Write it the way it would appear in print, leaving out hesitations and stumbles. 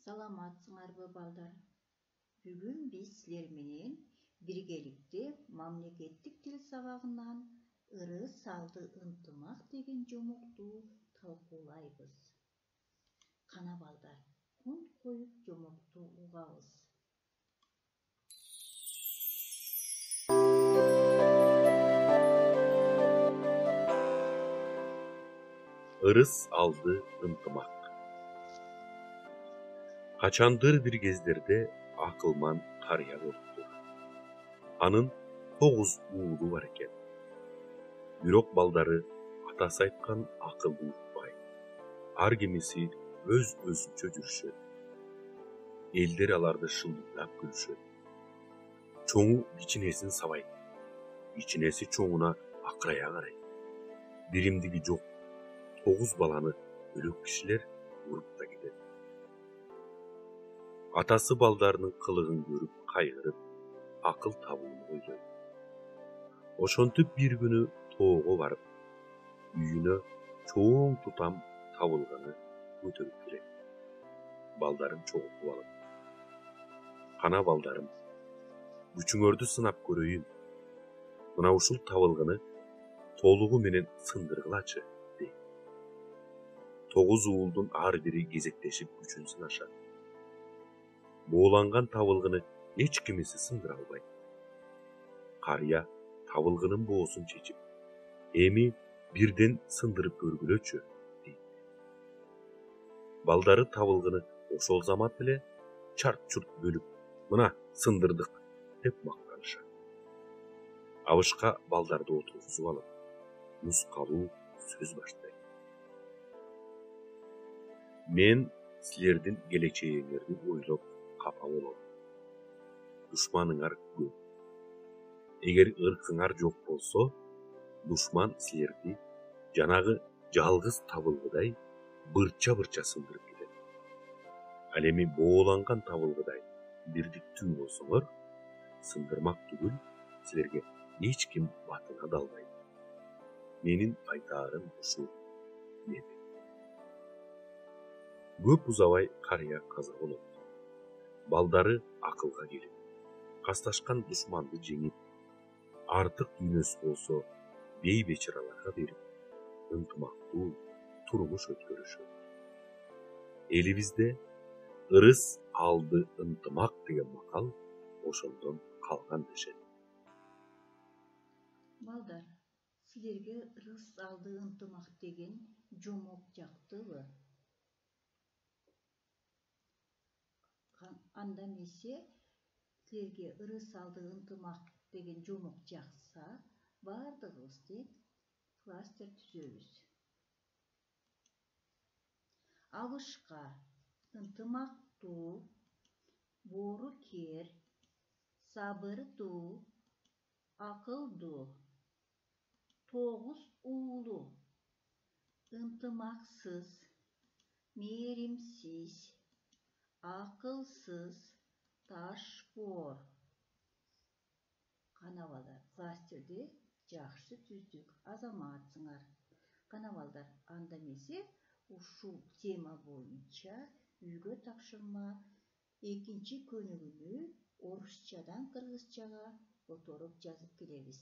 Саламатсыңарбы балдар? Бүгүн биз силер менен биргеликте мамлекеттик тил сабагынан ырыс алды ынтымак деген жомукту талкуулайбыз. Кана балдар, кун коюп жомукту угабыз. Ырыс алды ынтымак. Качанdır bir кездерде акылман карыя болупту. Анын 9 уулу бар экен. Бирок балдары атасы айткан акылды укпай. Ар кимиси өз өзүнчө жүрүшөт. Элдер аларды шылдыктап күлүшөт. Чоңу кичинесин сабайт. Кичинеси чоңуна акырая карайт. Биримдиги жок. 9 баланы бөлөк кишилер уруп да кетет. Атасы балдарынын кылыгын көрүп кайгырып, акыл табууну ойлойт. Ошентип бир күнү тоого барып, үйүнө чоң тутам табылганы көтөрүп келет. Балдарын чогултуп алып: "Кана балдарым, күчүңөрдү сынап көрөйүн. Мына ушул табылганы толугу менен сындыргылачы" дейт. 9 уулдун ар бири кезектешип күчүн сынашат. Бооланган табылгыны эч кимиси сындыра албайт. Карыя табылгынын боосун чечип: "Эми бирден сындырып көргүлөчү" дейт. Балдары табылгыны ошол замат эле чарт-чурт бөлүп: "Мына сындырдык" деп мактанышат. Абышка балдарды отургузуп алып, нускалуу сөз баштайт. "Мен силердин келечегиңерди ойлоп капа болом. Душманыңар көп. Эгер ыркыңар жок болсо, душман силерди жанагы жалгыз табылгыдай бырча-бырча сындырып кетет. Ал эми бооланган табылгыдай бирдиктүү болсоңор, сындырмак түгүл, силерге эч ким батына да албайт. Менин айтаарым ушул" деди. Көп узабай карыя каза болот. Балдары акылга келип, касташкан душманды жеңип, артык дүйнөсү болсо бейбечараларга берип, ынтымактуу турмуш өткөрүшөт. Элибизде ырыс алды ынтымак деген макал ошондон калган дешет. Балдар, силерге ырыс алды ынтымак деген жомок жактыбы? Анда эмесе силерге ырыс алды ынтымак деген жомок жакса, бардыгыбыз тең кластер түзөбүз. Абышка ынтымактуу, боорукер, сабырдуу, акылдуу, 9 уулу, ынтымаксыз, мээримсиз, акылсыз, ташбоор. Кана балдар, кластерди жакшы түздүк, азаматсыңар. Кана балдар, анда эмесе ушул тема боюнча үйгө тапшырма экинчи көнүгүүнү орусчадан кыргызчага которуп жазып келебиз.